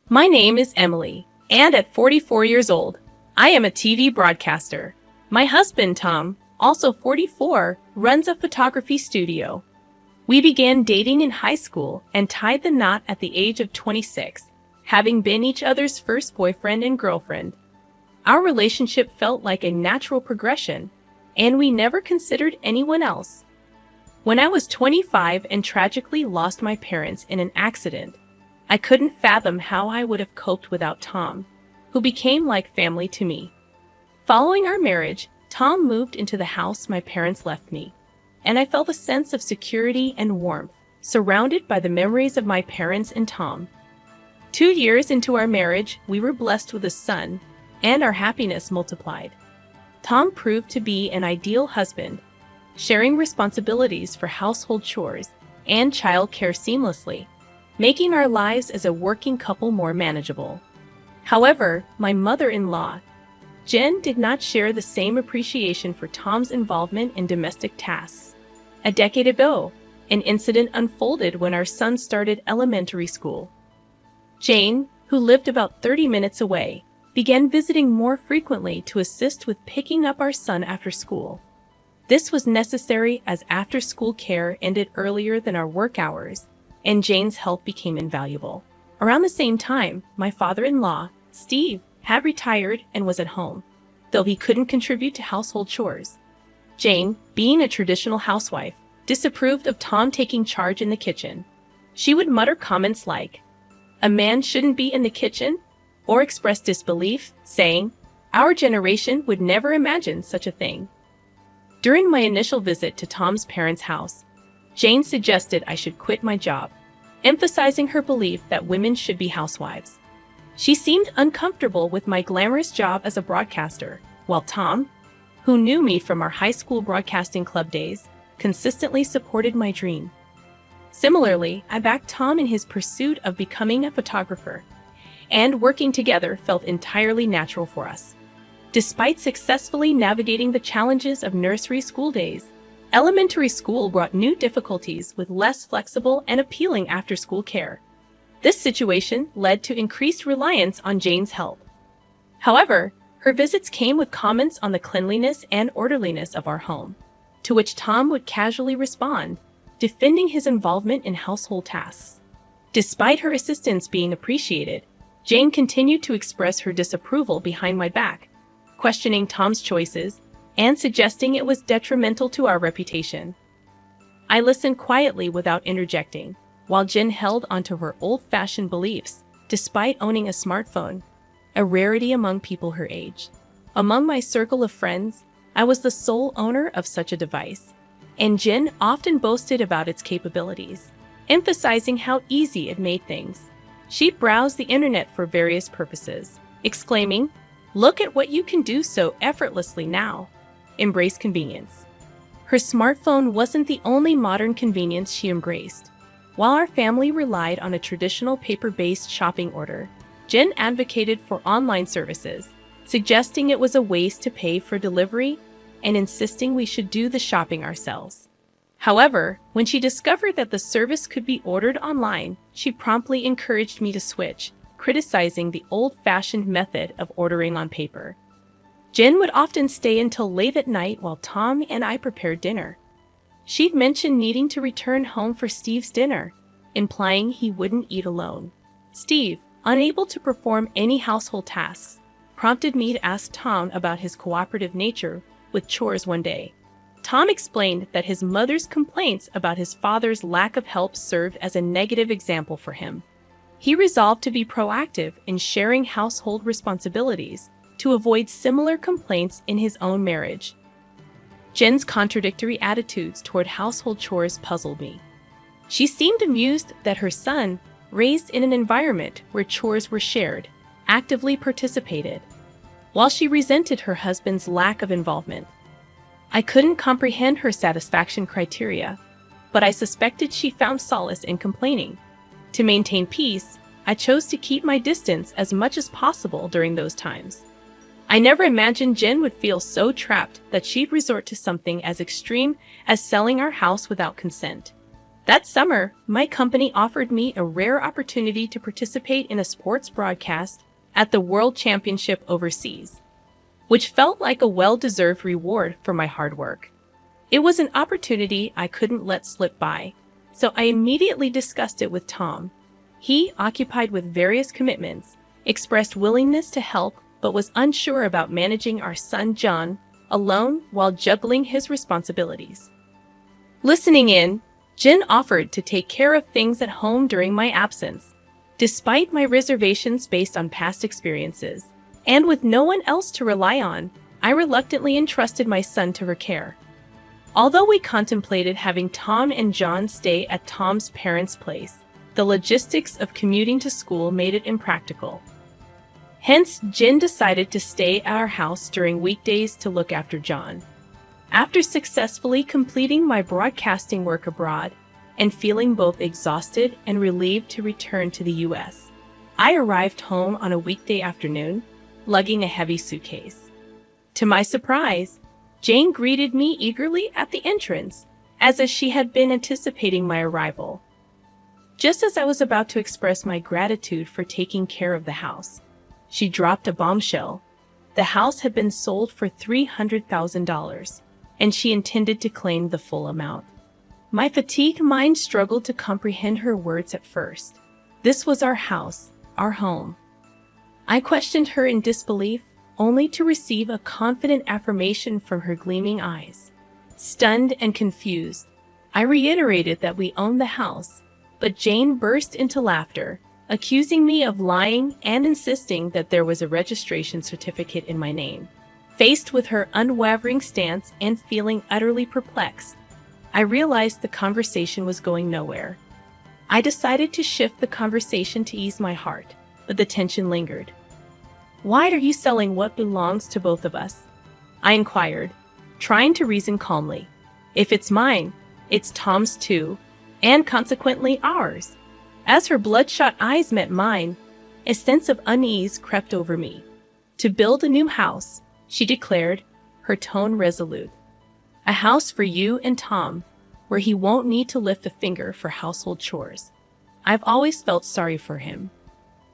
My name is Emily, and at 44 years old, I am a TV broadcaster. My husband, Tom, also 44, runs a photography studio. We began dating in high school and tied the knot at the age of 26, having been each other's first boyfriend and girlfriend. Our relationship felt like a natural progression, and we never considered anyone else. When I was 25 and tragically lost my parents in an accident, I couldn't fathom how I would have coped without Tom, who became like family to me. Following our marriage, Tom moved into the house my parents left me, and I felt a sense of security and warmth, surrounded by the memories of my parents and Tom. 2 years into our marriage, we were blessed with a son, and our happiness multiplied. Tom proved to be an ideal husband, sharing responsibilities for household chores and childcare seamlessly, making our lives as a working couple more manageable. However, my mother-in-law, Jen, did not share the same appreciation for Tom's involvement in domestic tasks. A decade ago, an incident unfolded when our son started elementary school. Jane, who lived about 30 minutes away, began visiting more frequently to assist with picking up our son after school. This was necessary as after-school care ended earlier than our work hours, and Jane's help became invaluable. Around the same time, my father-in-law, Steve, had retired and was at home, though he couldn't contribute to household chores. Jane, being a traditional housewife, disapproved of Tom taking charge in the kitchen. She would mutter comments like, "A man shouldn't be in the kitchen," or express disbelief, saying, "Our generation would never imagine such a thing." During my initial visit to Tom's parents' house, Jane suggested I should quit my job, emphasizing her belief that women should be housewives. She seemed uncomfortable with my glamorous job as a broadcaster, while Tom, who knew me from our high school broadcasting club days, consistently supported my dream. Similarly, I backed Tom in his pursuit of becoming a photographer, and working together felt entirely natural for us. Despite successfully navigating the challenges of nursery school days, elementary school brought new difficulties with less flexible and appealing after-school care. This situation led to increased reliance on Jane's help. However, her visits came with comments on the cleanliness and orderliness of our home, to which Tom would casually respond, defending his involvement in household tasks. Despite her assistance being appreciated, Jane continued to express her disapproval behind my back, questioning Tom's choices and suggesting it was detrimental to our reputation. I listened quietly without interjecting, while Jen held onto her old-fashioned beliefs, despite owning a smartphone, a rarity among people her age. Among my circle of friends, I was the sole owner of such a device, and Jen often boasted about its capabilities, emphasizing how easy it made things. She browsed the internet for various purposes, exclaiming, "Look at what you can do so effortlessly now." Embrace convenience. Her smartphone wasn't the only modern convenience she embraced. While our family relied on a traditional paper-based shopping order, Jen advocated for online services, suggesting it was a waste to pay for delivery and insisting we should do the shopping ourselves. However, when she discovered that the service could be ordered online, she promptly encouraged me to switch, criticizing the old-fashioned method of ordering on paper. Jen would often stay until late at night while Tom and I prepared dinner. She'd mention needing to return home for Steve's dinner, implying he wouldn't eat alone. Steve, unable to perform any household tasks, prompted me to ask Tom about his cooperative nature with chores one day. Tom explained that his mother's complaints about his father's lack of help served as a negative example for him. He resolved to be proactive in sharing household responsibilities to avoid similar complaints in his own marriage. Jen's contradictory attitudes toward household chores puzzled me. She seemed amused that her son, raised in an environment where chores were shared, actively participated, while she resented her husband's lack of involvement. I couldn't comprehend her satisfaction criteria, but I suspected she found solace in complaining. To maintain peace, I chose to keep my distance as much as possible during those times. I never imagined Jen would feel so trapped that she'd resort to something as extreme as selling our house without consent. That summer, my company offered me a rare opportunity to participate in a sports broadcast at the World Championship overseas, which felt like a well-deserved reward for my hard work. It was an opportunity I couldn't let slip by, so I immediately discussed it with Tom. He, occupied with various commitments, expressed willingness to help but was unsure about managing our son John alone while juggling his responsibilities. Listening in, Jen offered to take care of things at home during my absence, despite my reservations based on past experiences. And with no one else to rely on, I reluctantly entrusted my son to her care. Although we contemplated having Tom and John stay at Tom's parents' place, the logistics of commuting to school made it impractical. Hence, Jen decided to stay at our house during weekdays to look after John. After successfully completing my broadcasting work abroad and feeling both exhausted and relieved to return to the U.S., I arrived home on a weekday afternoon, lugging a heavy suitcase. To my surprise, Jane greeted me eagerly at the entrance, as if she had been anticipating my arrival. Just as I was about to express my gratitude for taking care of the house, she dropped a bombshell. The house had been sold for $300,000, and she intended to claim the full amount. My fatigued mind struggled to comprehend her words at first. This was our house, our home. I questioned her in disbelief, only to receive a confident affirmation from her gleaming eyes. Stunned and confused, I reiterated that we owned the house, but Jane burst into laughter, accusing me of lying and insisting that there was a registration certificate in my name. Faced with her unwavering stance and feeling utterly perplexed, I realized the conversation was going nowhere. I decided to shift the conversation to ease my heart, but the tension lingered. "Why are you selling what belongs to both of us?" I inquired, trying to reason calmly. "If it's mine, it's Tom's too, and consequently ours." As her bloodshot eyes met mine, a sense of unease crept over me. "To build a new house," she declared, her tone resolute. "A house for you and Tom, where he won't need to lift a finger for household chores. I've always felt sorry for him."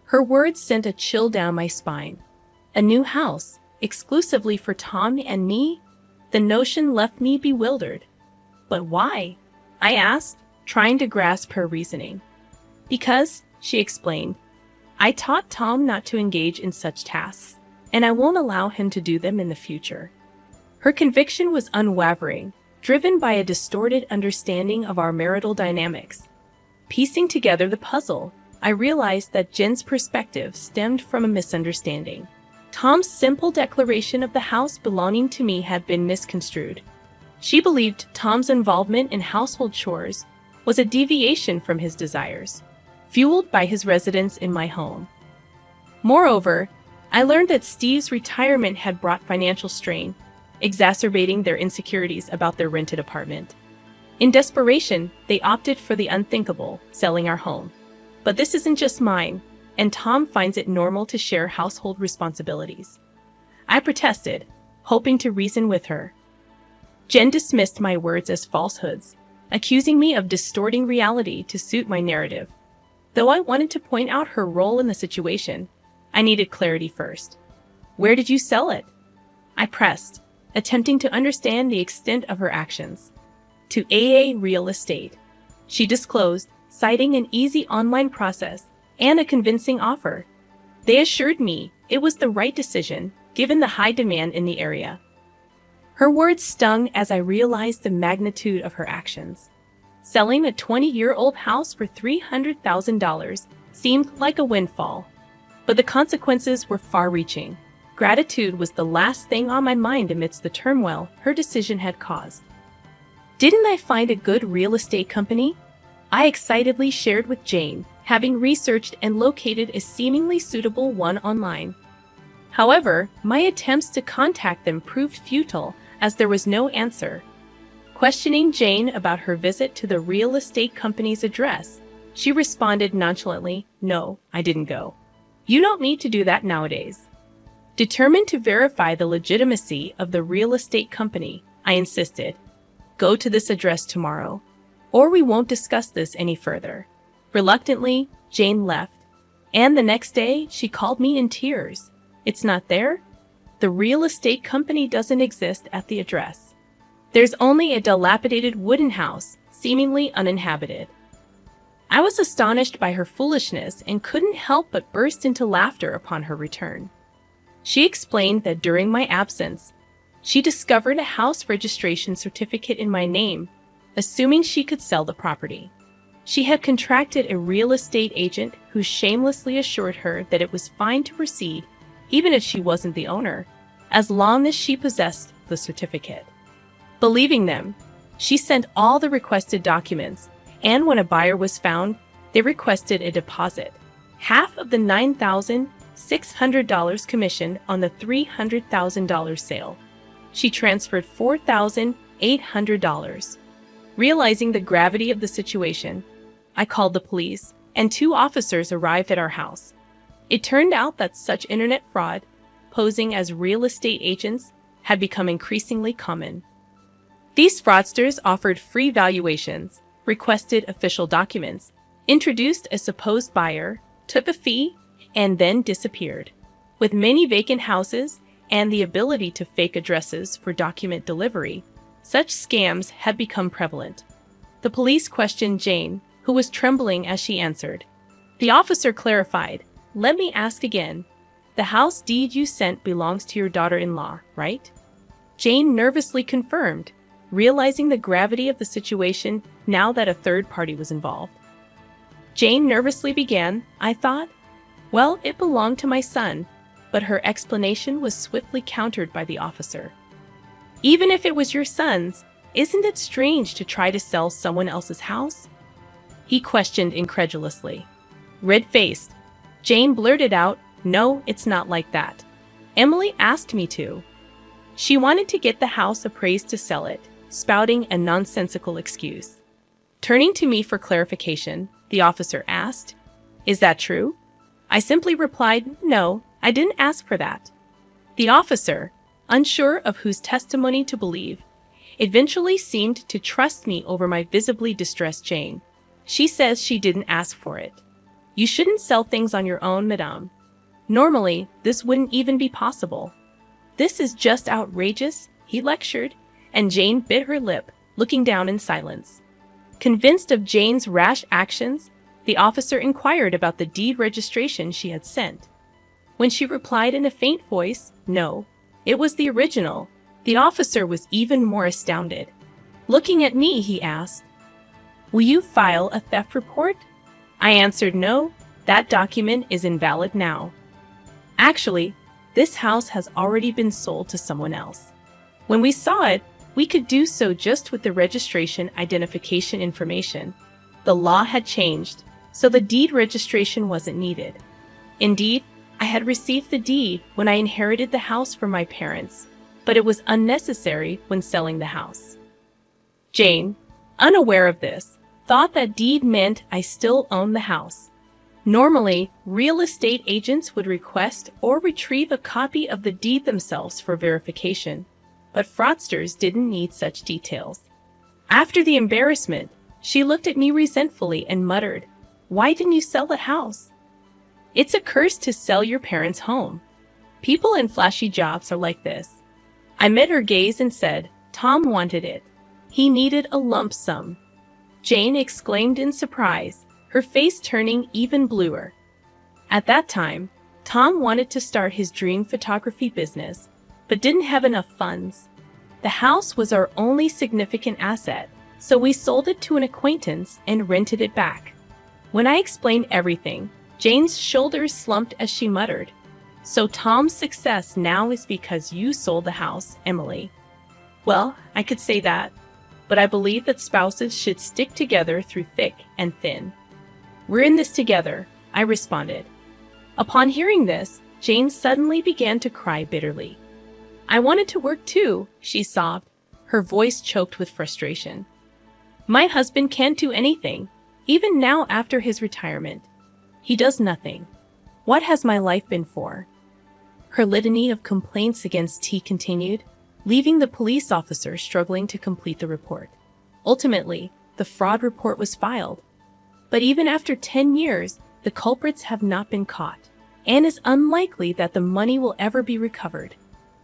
Her words sent a chill down my spine. A new house, exclusively for Tom and me? The notion left me bewildered. "But why?" I asked, trying to grasp her reasoning. "Because," she explained, "I taught Tom not to engage in such tasks, and I won't allow him to do them in the future." Her conviction was unwavering, driven by a distorted understanding of our marital dynamics. Piecing together the puzzle, I realized that Jen's perspective stemmed from a misunderstanding. Tom's simple declaration of the house belonging to me had been misconstrued. She believed Tom's involvement in household chores was a deviation from his desires, fueled by his residence in my home. Moreover, I learned that Steve's retirement had brought financial strain, exacerbating their insecurities about their rented apartment. In desperation, they opted for the unthinkable, selling our home. "But this isn't just mine, and Tom finds it normal to share household responsibilities." I protested, hoping to reason with her. Jen dismissed my words as falsehoods, accusing me of distorting reality to suit my narrative. Though I wanted to point out her role in the situation, I needed clarity first. "Where did you sell it?" I pressed, attempting to understand the extent of her actions. "To AA Real Estate," she disclosed, citing an easy online process and a convincing offer. They assured me it was the right decision, given the high demand in the area. Her words stung as I realized the magnitude of her actions. Selling a 20-year-old house for $300,000 seemed like a windfall, but the consequences were far-reaching. Gratitude was the last thing on my mind amidst the turmoil her decision had caused. "Didn't I find a good real estate company?" I excitedly shared with Jane, having researched and located a seemingly suitable one online. However, my attempts to contact them proved futile as there was no answer. Questioning Jane about her visit to the real estate company's address, she responded nonchalantly, "No, I didn't go." "You don't need to do that nowadays." Determined to verify the legitimacy of the real estate company, I insisted, "Go to this address tomorrow." or we won't discuss this any further." Reluctantly, Jane left, and the next day she called me in tears. "It's not there? The real estate company doesn't exist at the address. There's only a dilapidated wooden house, seemingly uninhabited." I was astonished by her foolishness and couldn't help but burst into laughter upon her return. She explained that during my absence, she discovered a house registration certificate in my name, assuming she could sell the property. She had contracted a real estate agent who shamelessly assured her that it was fine to proceed, even if she wasn't the owner, as long as she possessed the certificate. Believing them, she sent all the requested documents, and when a buyer was found, they requested a deposit, half of the $9,600 commission on the $300,000 sale. She transferred $4,800. Realizing the gravity of the situation, I called the police, and 2 officers arrived at our house. It turned out that such internet fraud, posing as real estate agents, had become increasingly common. These fraudsters offered free valuations, requested official documents, introduced a supposed buyer, took a fee, and then disappeared. With many vacant houses and the ability to fake addresses for document delivery, such scams had become prevalent. The police questioned Jane, who was trembling as she answered. The officer clarified, "Let me ask again. The house deed you sent belongs to your daughter-in-law, right?" Jane nervously confirmed, realizing the gravity of the situation now that a third party was involved. Jane nervously began, "I thought, well, it belonged to my son," but her explanation was swiftly countered by the officer. "Even if it was your son's, isn't it strange to try to sell someone else's house?" he questioned incredulously. Red-faced, Jane blurted out, "No, it's not like that. Emily asked me to. She wanted to get the house appraised to sell it," spouting a nonsensical excuse. Turning to me for clarification, the officer asked, "Is that true?" I simply replied, "No, I didn't ask for that." The officer, unsure of whose testimony to believe, eventually seemed to trust me over my visibly distressed Jane. "She says she didn't ask for it. You shouldn't sell things on your own, madame. Normally, this wouldn't even be possible. This is just outrageous," he lectured, and Jane bit her lip, looking down in silence. Convinced of Jane's rash actions, the officer inquired about the deed registration she had sent. When she replied in a faint voice, "No, it was the original," the officer was even more astounded. Looking at me, he asked, "Will you file a theft report?" I answered, "No, that document is invalid now. Actually, this house has already been sold to someone else. When we saw it, we could do so just with the registration identification information. The law had changed, so the deed registration wasn't needed. Indeed, I had received the deed when I inherited the house from my parents, but it was unnecessary when selling the house." Jane, unaware of this, thought that deed meant I still owned the house. Normally, real estate agents would request or retrieve a copy of the deed themselves for verification, but fraudsters didn't need such details. After the embarrassment, she looked at me resentfully and muttered, "Why didn't you sell the house? It's a curse to sell your parents' home. People in flashy jobs are like this." I met her gaze and said, "Tom wanted it. He needed a lump sum." Jane exclaimed in surprise, her face turning even bluer. At that time, Tom wanted to start his dream photography business, but didn't have enough funds. The house was our only significant asset, so we sold it to an acquaintance and rented it back. When I explained everything, Jane's shoulders slumped as she muttered, "So Tom's success now is because you sold the house, Emily." Well, I could say that, but I believe that spouses should stick together through thick and thin. "We're in this together," I responded. Upon hearing this, Jane suddenly began to cry bitterly. "I wanted to work too," she sobbed, her voice choked with frustration. "My husband can't do anything, even now after his retirement. He does nothing. What has my life been for?" Her litany of complaints against T continued, leaving the police officer struggling to complete the report. Ultimately, the the fraud report was filed. But even after 10 years, the culprits have not been caught, and it's unlikely that the money will ever be recovered.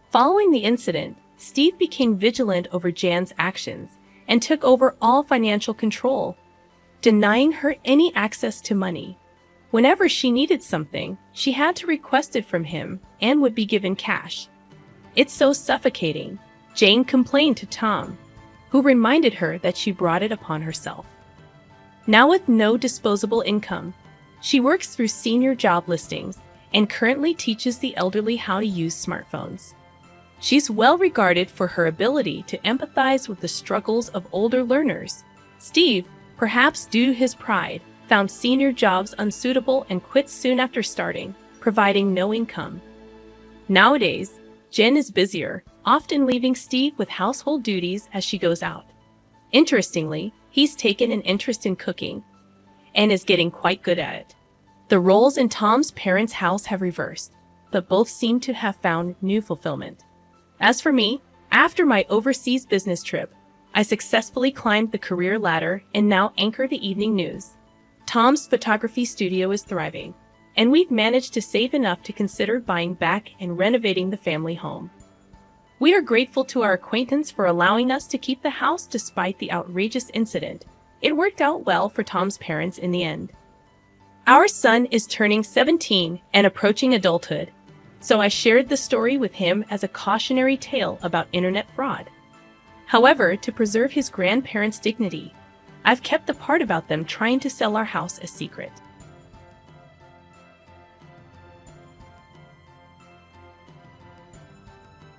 Following the incident, Steve became vigilant over Jan's actions and took over all financial control, denying her any access to money. Whenever she needed something, she had to request it from him and would be given cash. "It's so suffocating," Jane complained to Tom, who reminded her that she brought it upon herself. Now with no disposable income, she works through senior job listings and currently teaches the elderly how to use smartphones. She's well regarded for her ability to empathize with the struggles of older learners. Steve, perhaps due to his pride, found senior jobs unsuitable and quit soon after starting, providing no income. Nowadays, Jen is busier, often leaving Steve with household duties as she goes out. Interestingly, he's taken an interest in cooking and is getting quite good at it. The roles in Tom's parents' house have reversed, but both seem to have found new fulfillment. As for me, after my overseas business trip, I successfully climbed the career ladder and now anchor the evening news. Tom's photography studio is thriving, and we've managed to save enough to consider buying back and renovating the family home. We are grateful to our acquaintance for allowing us to keep the house despite the outrageous incident. It worked out well for Tom's parents in the end. Our son is turning 17 and approaching adulthood, so I shared the story with him as a cautionary tale about internet fraud. However, to preserve his grandparents' dignity, I've kept the part about them trying to sell our house a secret.